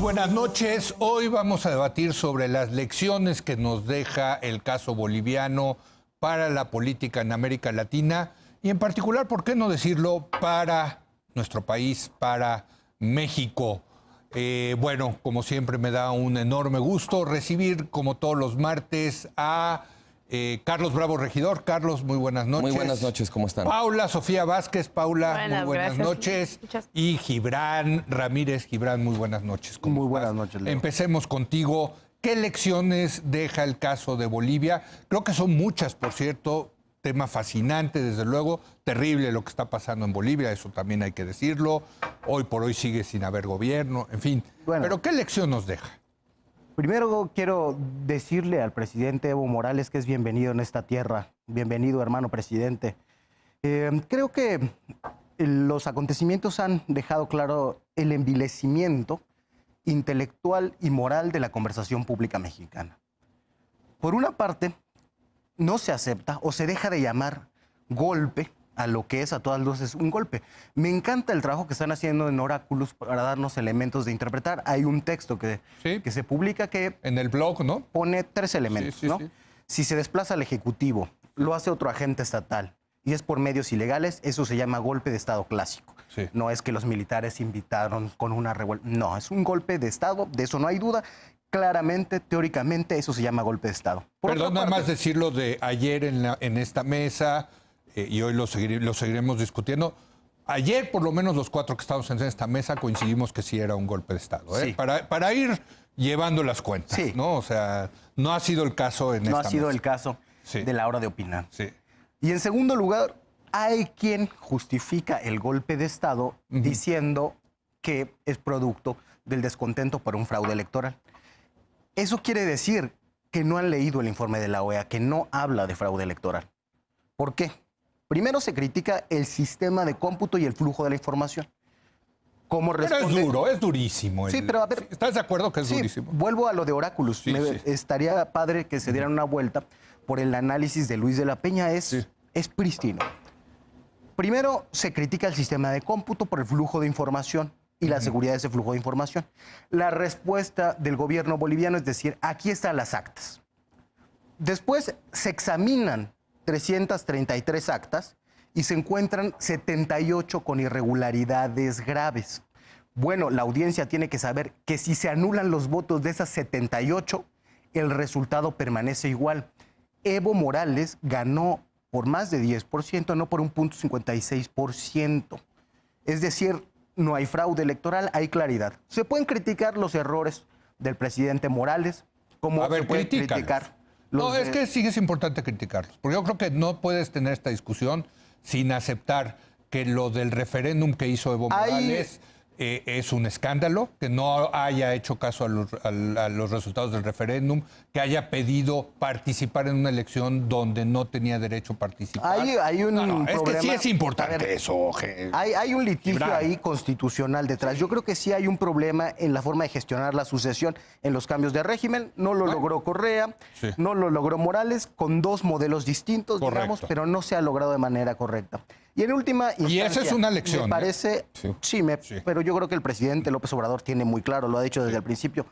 buenas noches. Hoy vamos a debatir sobre las lecciones que nos deja el caso boliviano para la política en América Latina y en particular, ¿por qué no decirlo?, para nuestro país, para México. Bueno, como siempre me da un enorme gusto recibir, como todos los martes, a Carlos Bravo Regidor. Carlos, muy buenas noches. Muy buenas noches, ¿cómo están? Paula Sofía Vázquez. Paula, muy buenas gracias. noches. Y Gibran Ramírez. Gibran, muy buenas noches. ¿Cómo Muy estás? buenas noches, Leo. Empecemos contigo. ¿Qué lecciones deja el caso de Bolivia? Creo que son muchas, por cierto. Tema fascinante, desde luego. Terrible lo que está pasando en Bolivia, eso también hay que decirlo. Hoy por hoy sigue sin haber gobierno, en fin. Bueno. Pero ¿qué lección nos deja? Primero quiero decirle al presidente Evo Morales que es bienvenido en esta tierra. Bienvenido, hermano presidente. Creo que los acontecimientos han dejado claro el envilecimiento intelectual y moral de la conversación pública mexicana. Por una parte, no se acepta o se deja de llamar golpe a lo que es a todas luces un golpe. Me encanta el trabajo que están haciendo en Oráculos para darnos elementos de interpretar. Hay un texto que se publica que En el blog, ¿no? pone 3 elementos, Sí. ¿no? Si se desplaza al Ejecutivo, lo hace otro agente estatal y es por medios ilegales, eso se llama golpe de Estado clásico. Sí. No es que los militares invitaron con una revuelta. No, es un golpe de Estado, de eso no hay duda. Claramente, teóricamente, eso se llama golpe de Estado. Por Perdón, otra nada parte, más decirlo de ayer en esta mesa, y hoy lo seguiremos discutiendo. Ayer, por lo menos los 4 que estamos en esta mesa, coincidimos que sí era un golpe de Estado, ¿eh? Sí. Para ir llevando las cuentas, Sí. ¿no? O sea, no ha sido el caso en esta no mesa. ha sido el caso Sí. de la hora de opinar. Sí. Y en segundo lugar, hay quien justifica el golpe de Estado diciendo que es producto del descontento por un fraude electoral. Eso quiere decir que no han leído el informe de la OEA, que no habla de fraude electoral. ¿Por qué? Primero se critica el sistema de cómputo y el flujo de la información. ¿Cómo Pero es responde? duro, es durísimo. Sí, pero a ver- ¿Estás de acuerdo que es Sí, durísimo? vuelvo a lo de Oráculos. Sí, sí. Estaría padre que se dieran una vuelta por el análisis de Luis de la Peña. Es prístino. Primero, se critica el sistema de cómputo por el flujo de información y la seguridad de ese flujo de información. La respuesta del gobierno boliviano es decir, aquí están las actas. Después se examinan 333 actas y se encuentran 78 con irregularidades graves. Bueno, la audiencia tiene que saber que si se anulan los votos de esas 78, el resultado permanece igual. Evo Morales ganó por más de 10%, no por un punto 56%. Es decir, no hay fraude electoral, hay claridad. Se pueden criticar los errores del presidente Morales, como A ver, se puede critícalos. criticar No, los es de- que sí es importante criticarlos, porque yo creo que no puedes tener esta discusión sin aceptar que lo del referéndum que hizo Evo Hay- Morales es un escándalo, que no haya hecho caso a los resultados del referéndum, que haya pedido participar en una elección donde no tenía derecho a participar. Hay un No, es que problema. sí es importante A ver, eso. Hay un litigio Gibran. ahí constitucional detrás. Yo creo que sí hay un problema en la forma de gestionar la sucesión en los cambios de régimen. No lo logró Correa, Sí. no lo logró Morales, con 2 modelos distintos, Correcto. digamos, pero no se ha logrado de manera correcta. Y en última instancia... esa es una lección, Me parece... Sí. Sí, pero yo creo que el presidente López Obrador tiene muy claro, lo ha dicho desde el principio,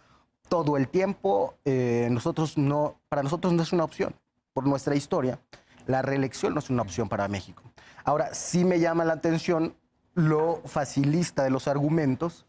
todo el tiempo, para nosotros no es una opción. Por nuestra historia, la reelección no es una opción para México. Ahora, sí me llama la atención lo facilista de los argumentos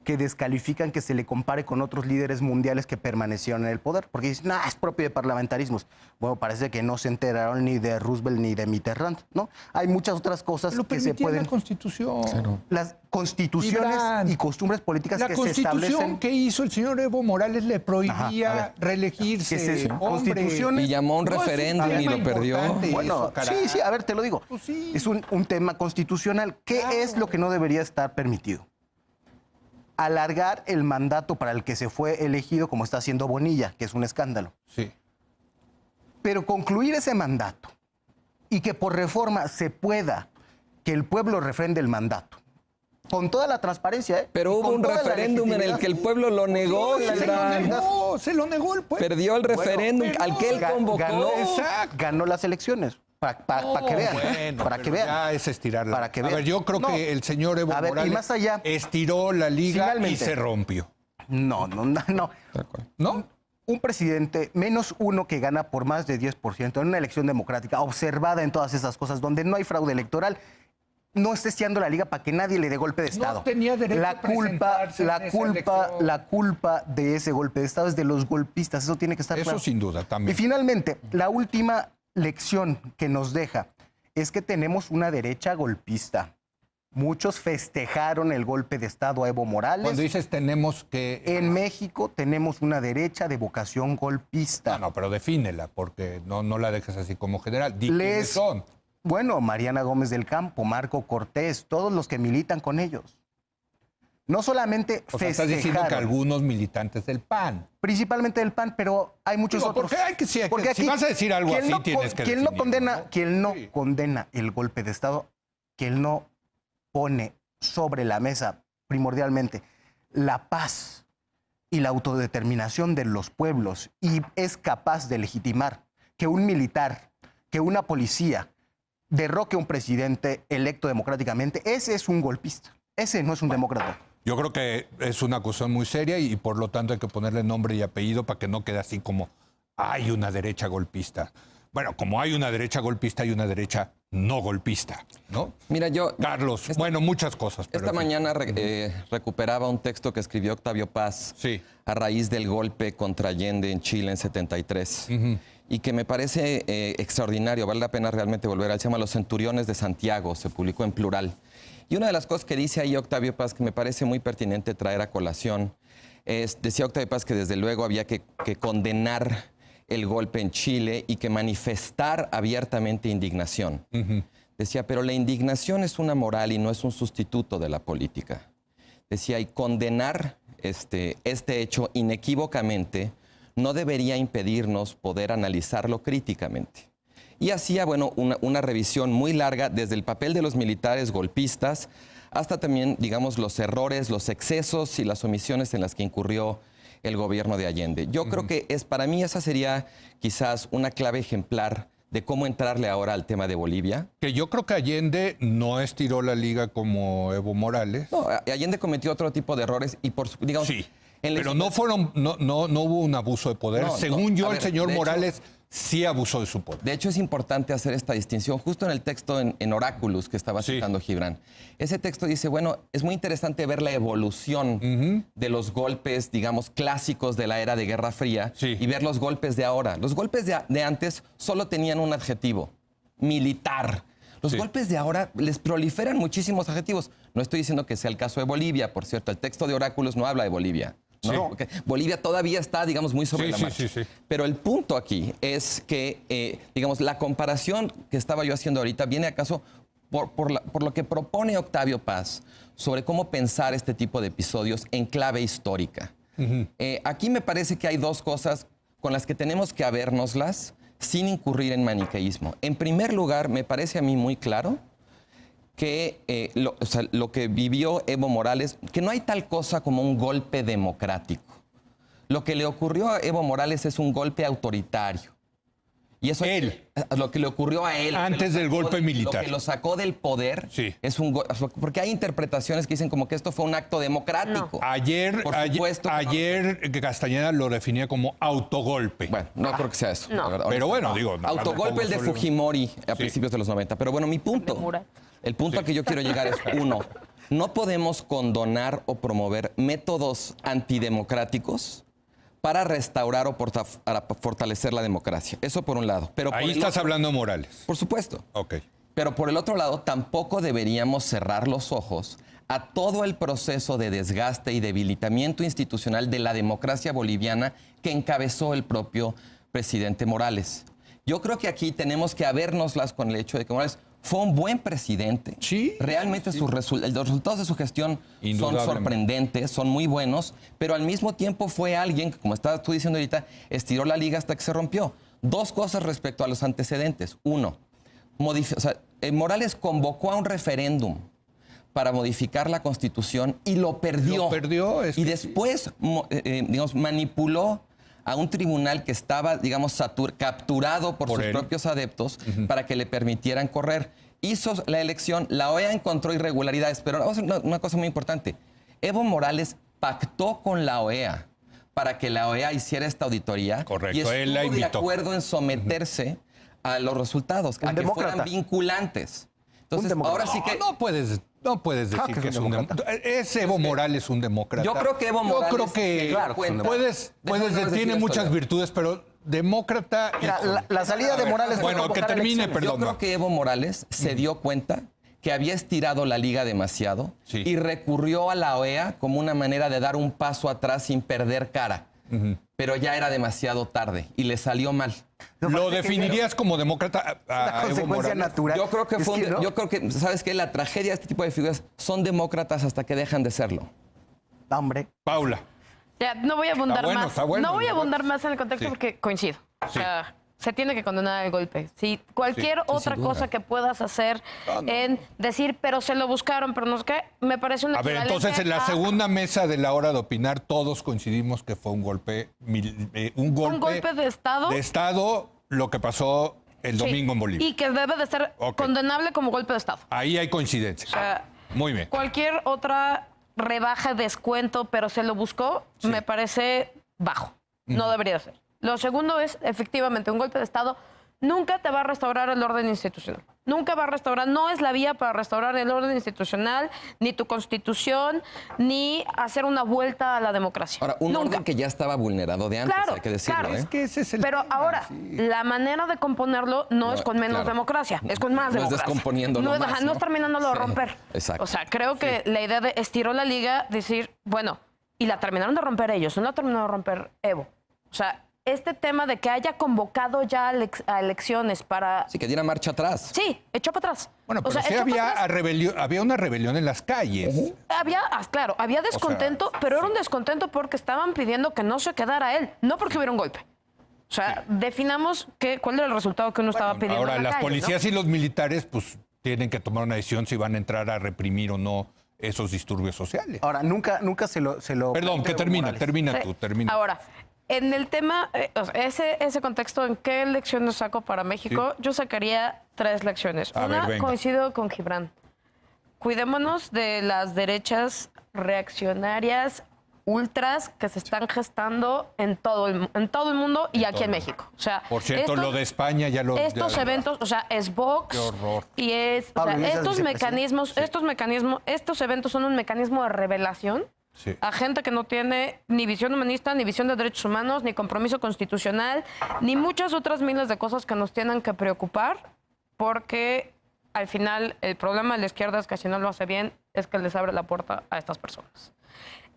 que descalifican que se le compare con otros líderes mundiales que permanecieron en el poder. Porque dicen, no, es propio de parlamentarismos. Bueno, parece que no se enteraron ni de Roosevelt ni de Mitterrand, ¿no? Hay muchas otras cosas Lo que se permitía pueden... la Constitución. Claro. Las constituciones Gibran, y costumbres políticas La que se Constitución establecen... que hizo el señor Evo Morales le Ajá, a prohibía ver. reelegirse. Que se- Hombre. constituciones- Y llamó a un No, es un referéndum y tema lo perdió. importante Bueno, eso, caray. sí, a ver, te lo digo. Pues sí. Es un tema constitucional. ¿Qué Claro. es lo que no debería estar permitido? Alargar el mandato para el que se fue elegido, como está haciendo Bonilla, que es un escándalo. Sí. Pero concluir ese mandato y que por reforma se pueda que el pueblo refrende el mandato. Con toda la transparencia, ¿eh? Pero Y hubo con un toda la referéndum en el que el legitimidad. pueblo lo negó, Sí, Gibran. Se lo negó el pueblo. Perdió el referéndum pero al que él Ga- convocó. Exacto. ganó las elecciones. Para que vean. Bueno, para que pero vean. ya es estirarla. Para que A vean. ver, yo creo No. que el señor Evo A ver, y Morales más allá, estiró la liga y finalmente, se rompió. No. ¿No? Un presidente, menos uno que gana por más de 10% en una elección democrática, observada en todas esas cosas, donde no hay fraude electoral, no esté estiando la liga para que nadie le dé golpe de Estado. No tenía derecho a presentarse en esa elección. La culpa de ese golpe de Estado es de los golpistas, eso tiene que estar claro. Eso sin duda también. Y finalmente, la última lección que nos deja es que tenemos una derecha golpista. Muchos festejaron el golpe de Estado a Evo Morales. Cuando dices tenemos que... En México tenemos una derecha de vocación golpista. No, pero defínela, porque no la dejes así como general. Di quiénes son. Bueno, Mariana Gómez del Campo, Marco Cortés, todos los que militan con ellos. No solamente O sea, estás diciendo que algunos militantes del PAN. Principalmente del PAN, pero hay muchos otros. Porque hay que, si vas a decir algo así, tienes que quien no Sí. condena el golpe de Estado, quien no pone sobre la mesa primordialmente la paz y la autodeterminación de los pueblos y es capaz de legitimar que un militar, que una policía derroque a un presidente electo democráticamente, ese es un golpista, ese no es un demócrata. Yo creo que es una acusación muy seria y por lo tanto hay que ponerle nombre y apellido para que no quede así como hay una derecha golpista. Bueno, como hay una derecha golpista, hay una derecha no golpista, ¿no? Mira, Carlos, muchas cosas. Esta mañana recuperaba un texto que escribió Octavio Paz a raíz del golpe contra Allende en Chile en 73. Y que me parece extraordinario, vale la pena realmente volver al. Se llama Los Centuriones de Santiago, se publicó en plural. Y una de las cosas que dice ahí Octavio Paz, que me parece muy pertinente traer a colación, decía Octavio Paz que desde luego había que condenar el golpe en Chile y que manifestar abiertamente indignación. Decía, pero la indignación es una moral y no es un sustituto de la política. Decía, y condenar este hecho inequívocamente no debería impedirnos poder analizarlo críticamente. Y hacía, bueno, una revisión muy larga desde el papel de los militares golpistas hasta también, digamos, los errores, los excesos y las omisiones en las que incurrió el gobierno de Allende. Yo creo que para mí esa sería quizás una clave ejemplar de cómo entrarle ahora al tema de Bolivia. Que yo creo que Allende no estiró la liga como Evo Morales. No, Allende cometió otro tipo de errores y digamos... Sí, pero no hubo un abuso de poder. Según yo, el señor Morales sí abusó de su poder. De hecho, es importante hacer esta distinción justo en el texto en Oráculos que estaba citando Gibran. Ese texto dice, bueno, es muy interesante ver la evolución de los golpes, digamos, clásicos de la era de Guerra Fría y ver los golpes de ahora. Los golpes de antes solo tenían un adjetivo, militar. Los golpes de ahora les proliferan muchísimos adjetivos. No estoy diciendo que sea el caso de Bolivia, por cierto, el texto de Oráculos no habla de Bolivia. ¿no? Porque Bolivia todavía está, digamos, muy sobre la marcha. Pero el punto aquí es que, digamos, la comparación que estaba yo haciendo ahorita viene acaso por lo que propone Octavio Paz sobre cómo pensar este tipo de episodios en clave histórica. Aquí me parece que hay dos cosas con las que tenemos que habérnoslas sin incurrir en maniqueísmo. En primer lugar, me parece a mí muy claro que lo que vivió Evo Morales, que no hay tal cosa como un golpe democrático. Lo que le ocurrió a Evo Morales es un golpe autoritario. Y eso lo que le ocurrió a él. Antes del golpe militar. Lo que lo sacó del poder es un golpe. Porque hay interpretaciones que dicen como que esto fue un acto democrático. No. Ayer Castañeda lo definía como autogolpe. Bueno, no creo que sea eso. No. Pero bueno, digo... Autogolpe el de Fujimori a principios de los 90. Pero bueno, mi punto... El punto al que yo quiero llegar es, uno, no podemos condonar o promover métodos antidemocráticos para restaurar o para fortalecer la democracia. Eso por un lado. Pero ahí estás hablando de Morales. Por supuesto. Ok. Pero por el otro lado, tampoco deberíamos cerrar los ojos a todo el proceso de desgaste y debilitamiento institucional de la democracia boliviana que encabezó el propio presidente Morales. Yo creo que aquí tenemos que habérnoslas con el hecho de que Morales fue un buen presidente. Realmente los resultados de su gestión son sorprendentes, son muy buenos, pero al mismo tiempo fue alguien que, como estabas tú diciendo ahorita, estiró la liga hasta que se rompió. Dos cosas respecto a los antecedentes. Uno, Morales convocó a un referéndum para modificar la Constitución y lo perdió. Y después, digamos, manipuló a un tribunal que estaba, digamos, capturado por sus propios adeptos para que le permitieran correr. Hizo la elección, la OEA encontró irregularidades, pero una cosa muy importante, Evo Morales pactó con la OEA para que la OEA hiciera esta auditoría. Correcto, Y estuvo él la invitó. de acuerdo en someterse a los resultados, a que fueran vinculantes. Entonces, ahora sí que... No puedes decir que es un demócrata. ¿Es Evo Morales un demócrata? Yo creo que Evo Morales... Yo creo que claro, tiene muchas virtudes, pero demócrata... Mira, la salida de Morales... fue Bueno, que convocar termine, elecciones. perdón. Yo creo que Evo Morales se dio cuenta que había estirado la liga demasiado y recurrió a la OEA como una manera de dar un paso atrás sin perder cara. Pero ya era demasiado tarde y le salió mal. ¿Lo definirías como demócrata La a Evo consecuencia Morales? natural. Yo creo que yo creo que, ¿sabes qué? La tragedia de este tipo de figuras son demócratas hasta que dejan de serlo. Hombre. Paula. Ya, no voy a abundar más. Está bueno, no voy a abundar más en el contexto porque coincido. O sea, se tiene que condenar el golpe. Si cualquier otra cosa que puedas hacer en decir, pero se lo buscaron, pero no sé qué, me parece una A ver, entonces en la segunda mesa de la hora de opinar todos coincidimos que fue un golpe de Estado. De Estado lo que pasó el domingo en Bolivia. Y que debe de ser condenable como golpe de Estado. Ahí hay coincidencia. O sea, muy bien. Cualquier otra rebaja, descuento, pero se lo buscó, me parece bajo. No debería ser. Lo segundo es, efectivamente, un golpe de Estado nunca te va a restaurar el orden institucional. Nunca va a restaurar, no es la vía para restaurar el orden institucional, ni tu constitución, ni hacer una vuelta a la democracia. Ahora, un orden que ya estaba vulnerado de antes, hay que decirlo. Claro. Es que ese es el Pero tema, ahora, la manera de componerlo no es con menos democracia, es con más democracia. No es descomponiéndolo más, no es terminándolo de romper. Exacto. O sea, creo que la idea de estiró la liga, decir, bueno, y la terminaron de romper ellos, no la terminaron de romper Evo. O sea, este tema de que haya convocado ya a elecciones para... Sí, que diera marcha atrás. Sí, echó para atrás. Bueno, pero o sea, sí había una rebelión en las calles. Claro, había descontento, pero era un descontento porque estaban pidiendo que no se quedara él, no porque hubiera un golpe. O sea, definamos cuál era el resultado que uno estaba pidiendo. Ahora, en la las calle, policías ¿no? y los militares pues tienen que tomar una decisión si van a entrar a reprimir o no esos disturbios sociales. Ahora, nunca se lo Perdón, que termina tú. Ahora, en el tema, ese contexto, ¿en qué lecciones saco para México? Yo sacaría 3 lecciones. Una, coincido con Gibran. Cuidémonos de las derechas reaccionarias ultras que se están gestando en todo el mundo y aquí en México. O sea, por cierto, lo de España ya lo... Estos eventos, o sea, es Vox. Qué horror. Y es... O sea, estos eventos son un mecanismo de revelación a gente que no tiene ni visión humanista, ni visión de derechos humanos, ni compromiso constitucional, ni muchas otras miles de cosas que nos tienen que preocupar, porque al final el problema de la izquierda es que si no lo hace bien, es que les abre la puerta a estas personas.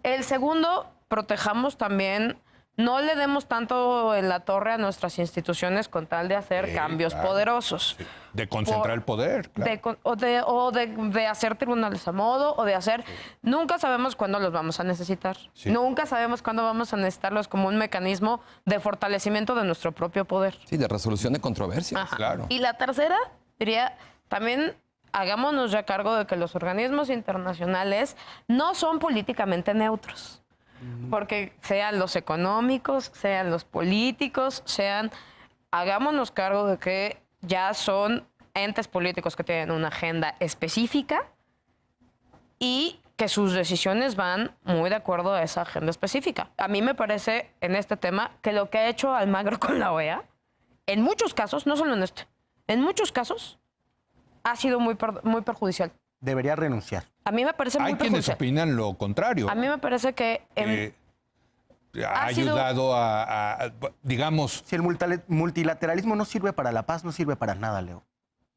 El segundo, protejamos también, no le demos tanto en la torre a nuestras instituciones con tal de hacer cambios poderosos. Sí. De concentrar el poder, claro. De hacer tribunales a modo, o de hacer... Nunca sabemos cuándo los vamos a necesitar. Sí. Nunca sabemos cuándo vamos a necesitarlos como un mecanismo de fortalecimiento de nuestro propio poder. Sí, de resolución de controversias. Claro. Y la tercera, diría, también... Hagámonos ya cargo de que los organismos internacionales no son políticamente neutros. Porque sean los económicos, sean los políticos, hagámonos cargo de que ya son entes políticos que tienen una agenda específica y que sus decisiones van muy de acuerdo a esa agenda específica. A mí me parece en este tema que lo que ha hecho Almagro con la OEA, en muchos casos, no solo en este, en muchos casos, ha sido muy perjudicial. Debería renunciar. A mí me parece muy perjudicial. Hay quienes opinan lo contrario. A mí me parece que... ha ayudado digamos... Si el multilateralismo no sirve para la paz, no sirve para nada, Leo.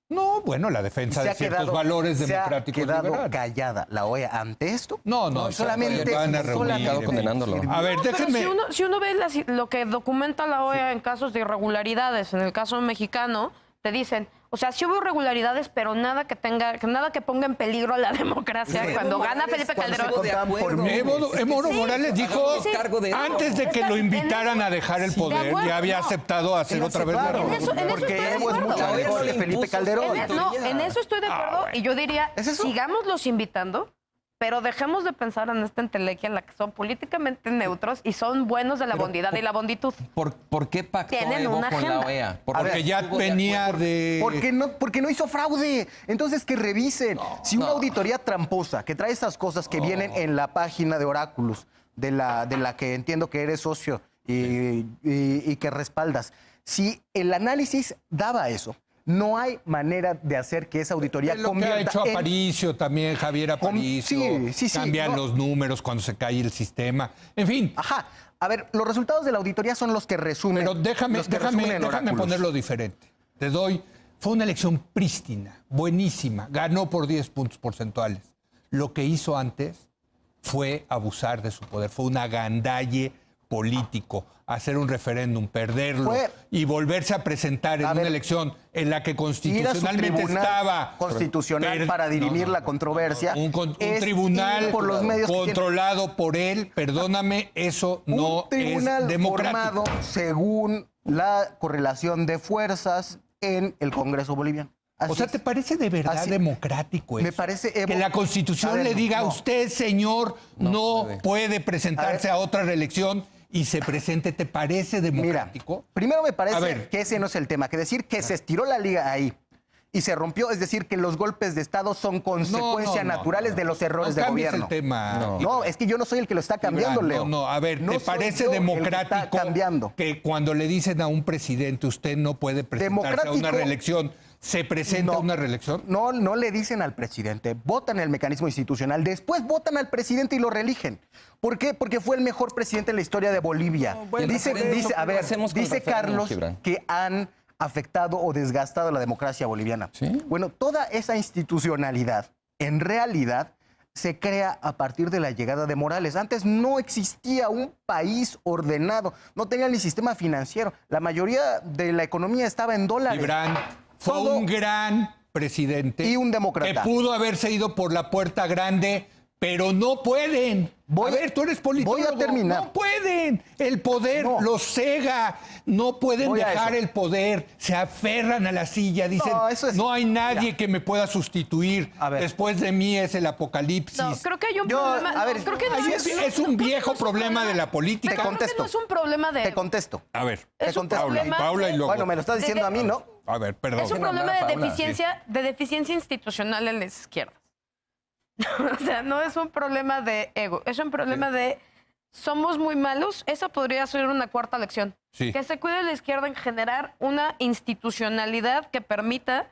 No, bueno, la defensa de ciertos valores democráticos. ¿Se ha quedado callada la OEA ante esto? No, solamente van a reunir, condenándolo. A ver, déjenme... Si uno ve lo que documenta la OEA en casos de irregularidades, en el caso mexicano, te dicen... O sea, sí hubo irregularidades, pero nada que ponga en peligro a la democracia. Cuando gana Felipe Calderón. Evo Morales dijo, antes de que lo invitaran a dejar el poder, ya había aceptado hacer otra vez la revolución. Porque Evo es mucho mejor que Felipe Calderón. En eso estoy de acuerdo. Y yo diría, sigámoslos invitando, Pero dejemos de pensar en esta entelequia en la que son políticamente neutros y son buenos de la bondad y la bonditud. ¿Por qué pactó Tienen Evo una con la agenda. OEA? Porque ya venía de... Porque no hizo fraude. Entonces que revisen. Si una auditoría tramposa que trae esas cosas que vienen en la página de Oráculos, de la que entiendo que eres socio y que respaldas, si el análisis daba eso, no hay manera de hacer que esa auditoría lo que ha hecho Aparicio también, Javier Aparicio. Sí, cambian los números cuando se cae el sistema. En fin. Ajá. A ver, los resultados de la auditoría son los que resumen. Pero déjame ponerlo diferente. Te doy... Fue una elección prístina, buenísima. Ganó por 10 puntos porcentuales. Lo que hizo antes fue abusar de su poder. Fue un agandalle político, hacer un referéndum, perderlo y volverse a presentar en una elección en la que constitucionalmente estaba constitucional para dirimir la controversia. Un tribunal por los medios controlado por él, perdóname, eso no es democrático. Formado según la correlación de fuerzas en el Congreso boliviano. O sea, ¿te parece de verdad democrático eso? Me parece, Evo, que la Constitución le diga a usted, señor, no puede presentarse a otra reelección y se presente. ¿Te parece democrático? Mira, primero me parece que ese no es el tema, que decir que se estiró la liga ahí y se rompió, es decir, que los golpes de Estado son consecuencias naturales de los errores de gobierno. El tema. No, es que yo no soy el que lo está cambiando, Leo. No, a ver, ¿te parece democrático que cuando le dicen a un presidente usted no puede presentarse a una reelección, se presenta a una reelección? No le dicen al presidente, votan el mecanismo institucional, después votan al presidente y lo reeligen. ¿Por qué? Porque fue el mejor presidente en la historia de Bolivia. Dice Carlos que han afectado o desgastado la democracia boliviana. ¿Sí? Bueno, toda esa institucionalidad, en realidad, se crea a partir de la llegada de Morales. Antes no existía un país ordenado, no tenía ni sistema financiero. La mayoría de la economía estaba en dólares. Gibran fue un gran presidente. Y un demócrata. Que pudo haberse ido por la puerta grande, pero no pueden. A ver, tú eres politólogo. Voy a terminar. No pueden. El poder los cega. No pueden dejar el poder. Se aferran a la silla. Dicen, no hay nadie que me pueda sustituir. Después de mí es el apocalipsis. No, creo que hay un problema. Creo que es un viejo problema de la política. Te contesto. No es un problema de... Te contesto. A ver, es un Paula y luego. Bueno, me lo estás diciendo a mí, ¿no? A ver, perdón. Es un problema de deficiencia institucional en las izquierdas. O sea, no es un problema de ego, es un problema de somos muy malos. Esa podría ser una cuarta lección. Sí. Que se cuide la izquierda en generar una institucionalidad que permita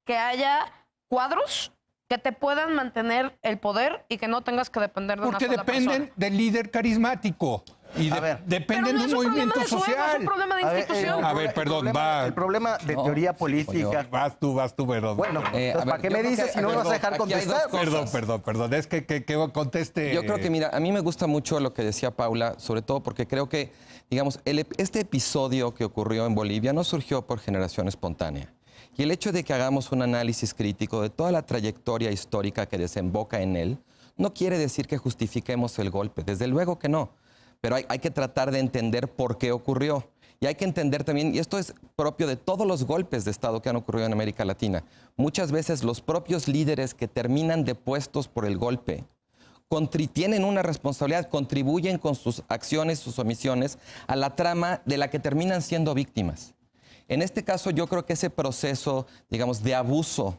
que haya cuadros que te puedan mantener el poder y que no tengas que depender de una sola persona. Porque dependen del líder carismático. Y dependen de un movimiento social. Es un problema de institución. A ver, perdón, va. El problema de teoría política. Vas tú, perdón. Bueno, ¿para qué me dices si no me vas a dejar contestar? Perdón. Es que conteste. Yo creo que, mira, a mí me gusta mucho lo que decía Paula, sobre todo porque creo que, digamos, este episodio que ocurrió en Bolivia no surgió por generación espontánea. Y el hecho de que hagamos un análisis crítico de toda la trayectoria histórica que desemboca en él, no quiere decir que justifiquemos el golpe. Desde luego que no. Pero hay que tratar de entender por qué ocurrió. Y hay que entender también, y esto es propio de todos los golpes de Estado que han ocurrido en América Latina, muchas veces los propios líderes que terminan depuestos por el golpe tienen una responsabilidad, contribuyen con sus acciones, sus omisiones, a la trama de la que terminan siendo víctimas. En este caso, yo creo que ese proceso, digamos, de abuso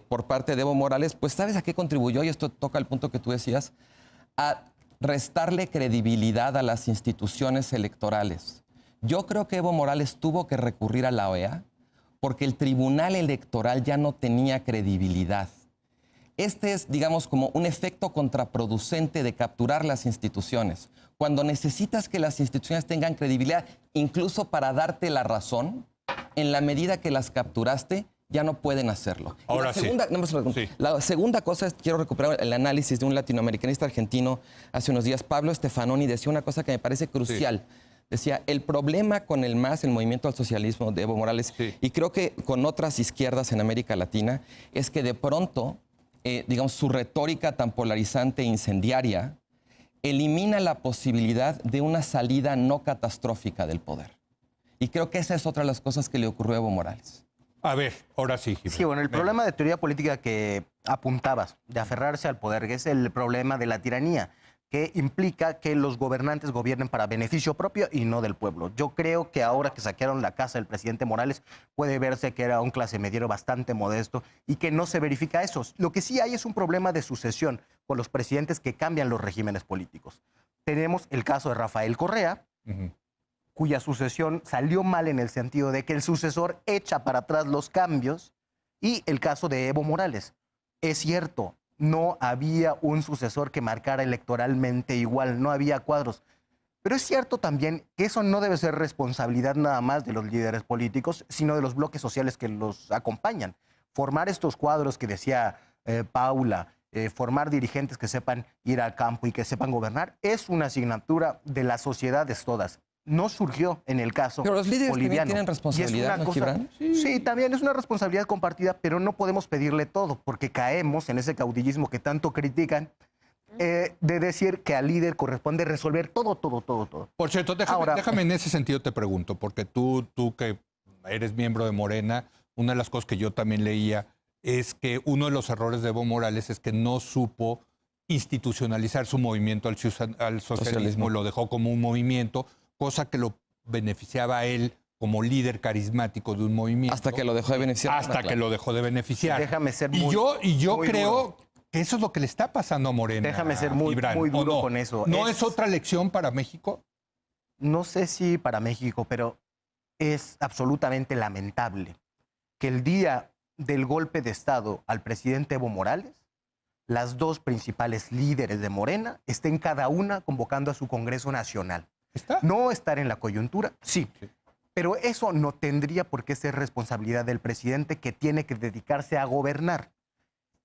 por parte de Evo Morales, pues ¿sabes a qué contribuyó? Y esto toca el punto que tú decías, a restarle credibilidad a las instituciones electorales. Yo creo que Evo Morales tuvo que recurrir a la OEA porque el Tribunal Electoral ya no tenía credibilidad. Este es, digamos, como un efecto contraproducente de capturar las instituciones. Cuando necesitas que las instituciones tengan credibilidad, incluso para darte la razón, en la medida que las capturaste, ya no pueden hacerlo. Ahora La segunda cosa es, quiero recuperar el análisis de un latinoamericanista argentino hace unos días, Pablo Stefanoni, decía una cosa que me parece crucial. Decía, el problema con el MAS, el movimiento al socialismo de Evo Morales, y creo que con otras izquierdas en América Latina, es que de pronto, digamos, su retórica tan polarizante e incendiaria elimina la posibilidad de una salida no catastrófica del poder. Y creo que esa es otra de las cosas que le ocurrió a Evo Morales. A ver, ahora sí, Gibran. Sí, bueno, el problema de teoría política que apuntabas, de aferrarse al poder, que es el problema de la tiranía, que implica que los gobernantes gobiernen para beneficio propio y no del pueblo. Yo creo que ahora que saquearon la casa del presidente Morales, puede verse que era un clase mediero bastante modesto y que no se verifica eso. Lo que sí hay es un problema de sucesión con los presidentes que cambian los regímenes políticos. Tenemos el caso de Rafael Correa, cuya sucesión salió mal en el sentido de que el sucesor echa para atrás los cambios, y el caso de Evo Morales. Es cierto, no había un sucesor que marcara electoralmente igual, no había cuadros. Pero es cierto también que eso no debe ser responsabilidad nada más de los líderes políticos, sino de los bloques sociales que los acompañan. Formar estos cuadros que decía Paula, formar dirigentes que sepan ir al campo y que sepan gobernar, es una asignatura de las sociedades todas. No surgió en el caso Pero los líderes boliviano. también tienen responsabilidad, ¿no, Gibran? Sí, también es una responsabilidad compartida, pero no podemos pedirle todo, porque caemos en ese caudillismo que tanto critican, de decir que al líder corresponde resolver todo. Por cierto, déjame en ese sentido te pregunto, porque tú que eres miembro de Morena, una de las cosas que yo también leía es que uno de los errores de Evo Morales es que no supo institucionalizar su movimiento al socialismo, lo dejó como un movimiento, cosa que lo beneficiaba a él como líder carismático de un movimiento. Hasta que lo dejó de beneficiar. Hasta que lo dejó de beneficiar. Déjame ser y yo muy creo duro. que eso es lo que le está pasando a Morena. Déjame ser muy duro con eso. ¿No es otra lección para México? No sé si para México, pero es absolutamente lamentable que el día del golpe de Estado al presidente Evo Morales, las dos principales líderes de Morena estén cada una convocando a su Congreso Nacional. ¿Está? No estar en la coyuntura, sí. Pero eso no tendría por qué ser responsabilidad del presidente, que tiene que dedicarse a gobernar.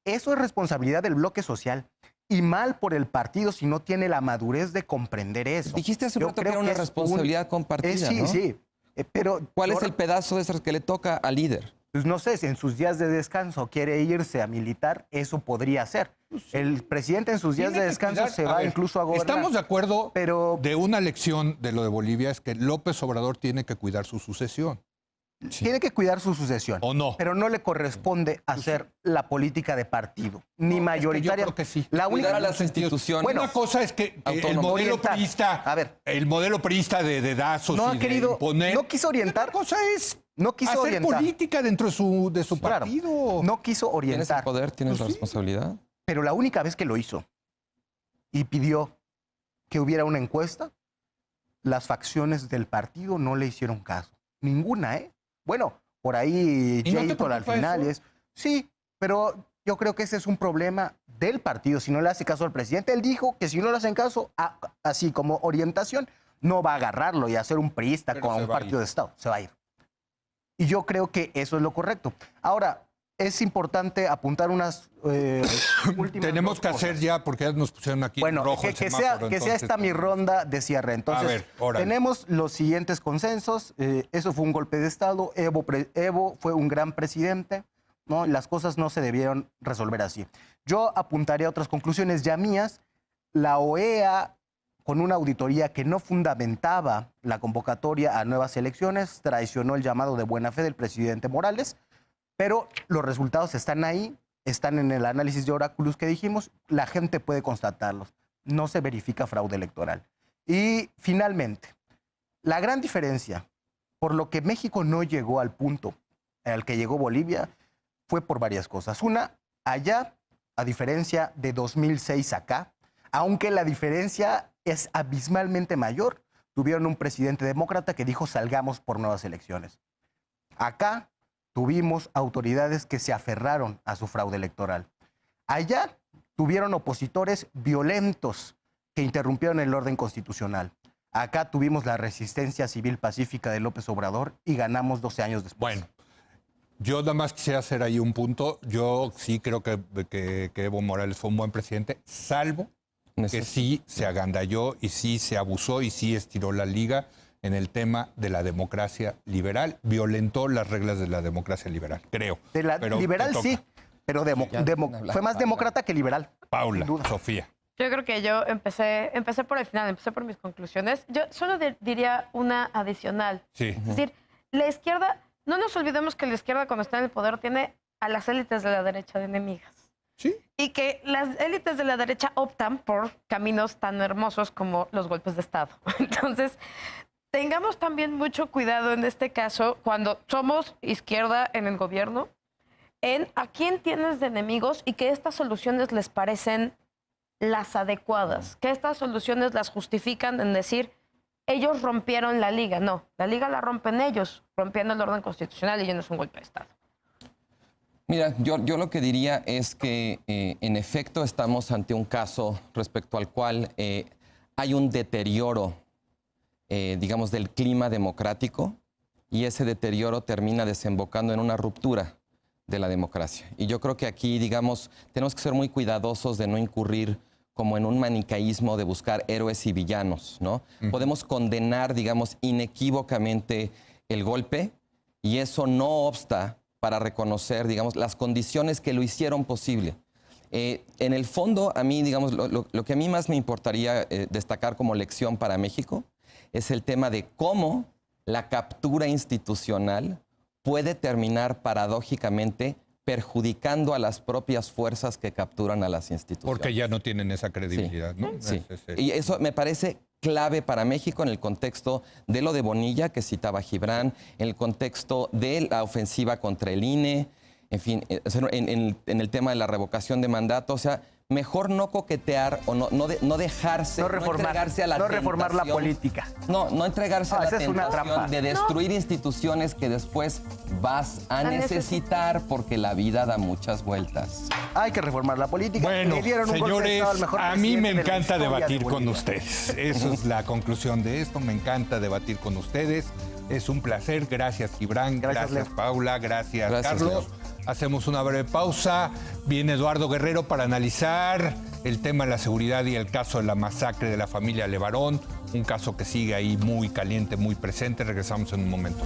Eso es responsabilidad del bloque social, y mal por el partido si no tiene la madurez de comprender eso. Dijiste hace un rato que era una responsabilidad compartida, ¿no? Sí. Pero ¿cuál es el pedazo de esas que le toca al líder? Pues no sé, si en sus días de descanso quiere irse a militar, eso podría ser. El presidente en sus días de descanso se va incluso a gobernar. Estamos de acuerdo, pero de una lección de lo de Bolivia es que López Obrador tiene que cuidar su sucesión. Tiene que cuidar su sucesión. ¿O no? Pero no le corresponde hacer la política de partido, ni mayoritaria. Yo creo que sí. La única Cuidar a las instituciones. Bueno, una cosa es que el modelo priista de dedazos no y ha querido, de imponer. no quiso orientar. Otra cosa es no quiso hacer orientar. política dentro de su Claro, partido. no quiso orientar. ¿Tienes el poder? ¿Tienes la responsabilidad? Pero la única vez que lo hizo y pidió que hubiera una encuesta, las facciones del partido no le hicieron caso. Ninguna, ¿eh? Bueno, por ahí Jayton al final es... Sí, pero yo creo que ese es un problema del partido. Si no le hace caso al presidente, él dijo que si no le hacen caso, así como orientación, no va a agarrarlo y hacer un priista con un partido de Estado. Se va a ir. Y yo creo que eso es lo correcto. Ahora, es importante apuntar unas últimas Tenemos que hacer cosas. ya, porque ya nos pusieron aquí bueno, en rojo el semáforo, que sea esta mi ronda de cierre. Entonces, a ver, órale. tenemos los siguientes consensos. Eso fue un golpe de Estado. Evo fue un gran presidente, ¿no? Las cosas no se debieron resolver así. Yo apuntaré a otras conclusiones ya mías. La OEA, con una auditoría que no fundamentaba la convocatoria a nuevas elecciones, traicionó el llamado de buena fe del presidente Morales. Pero los resultados están ahí, están en el análisis de Oráculos que dijimos, la gente puede constatarlos. No se verifica fraude electoral. Y finalmente, la gran diferencia por lo que México no llegó al punto al que llegó Bolivia fue por varias cosas. Una, allá, a diferencia de 2006 acá, aunque la diferencia es abismalmente mayor, tuvieron un presidente demócrata que dijo salgamos por nuevas elecciones. Acá tuvimos autoridades que se aferraron a su fraude electoral. Allá tuvieron opositores violentos que interrumpieron el orden constitucional. Acá tuvimos la resistencia civil pacífica de López Obrador y ganamos 12 años después. Bueno, yo nada más quisiera hacer ahí un punto. Yo sí creo que Evo Morales fue un buen presidente, salvo que sí se agandalló y sí se abusó y sí estiró la liga en el tema de la democracia liberal, violentó las reglas de la democracia liberal, creo. De la liberal sí, pero fue más demócrata que liberal. Paula, Sofía. Yo creo que yo empecé por el final, empecé por mis conclusiones. Yo solo diría una adicional. Sí. Es decir, la izquierda no nos olvidemos que la izquierda cuando está en el poder tiene a las élites de la derecha de enemigas. Sí. Y que las élites de la derecha optan por caminos tan hermosos como los golpes de Estado. Entonces, tengamos también mucho cuidado en este caso cuando somos izquierda en el gobierno, en a quién tienes de enemigos y que estas soluciones les parecen las adecuadas, que estas soluciones las justifican en decir, ellos rompieron la liga. No, la liga la rompen ellos, rompiendo el orden constitucional y ya no es un golpe de Estado. Mira, yo lo que diría es que en efecto estamos ante un caso respecto al cual hay un deterioro, digamos, del clima democrático y ese deterioro termina desembocando en una ruptura de la democracia. Y yo creo que aquí, digamos, tenemos que ser muy cuidadosos de no incurrir como en un manicaísmo de buscar héroes y villanos, ¿no? Podemos condenar, digamos, inequívocamente el golpe y eso no obsta para reconocer, digamos, las condiciones que lo hicieron posible. En el fondo, a mí, digamos, lo que a mí más me importaría destacar como lección para México es el tema de cómo la captura institucional puede terminar paradójicamente perjudicando a las propias fuerzas que capturan a las instituciones. Porque ya no tienen esa credibilidad, Sí, ¿no? sí. Y eso me parece clave para México en el contexto de lo de Bonilla, que citaba Gibran, en el contexto de la ofensiva contra el INE, en fin, en el tema de la revocación de mandato. O sea, mejor no coquetear o no dejarse, no entregarse a la tentación. Reformar la política. No entregarse a la tentación de destruir instituciones que después vas a necesitar porque la vida da muchas vueltas. Hay que reformar la política. Bueno, señores, a mí me encanta debatir con ustedes. Esa es la conclusión de esto. Me encanta debatir con ustedes. Es un placer. Gracias, Gibran. Gracias Paula. Gracias, Carlos. Leo. Hacemos una breve pausa. Viene Eduardo Guerrero para analizar el tema de la seguridad y el caso de la masacre de la familia Levarón. Un caso que sigue ahí muy caliente, muy presente. Regresamos en un momento.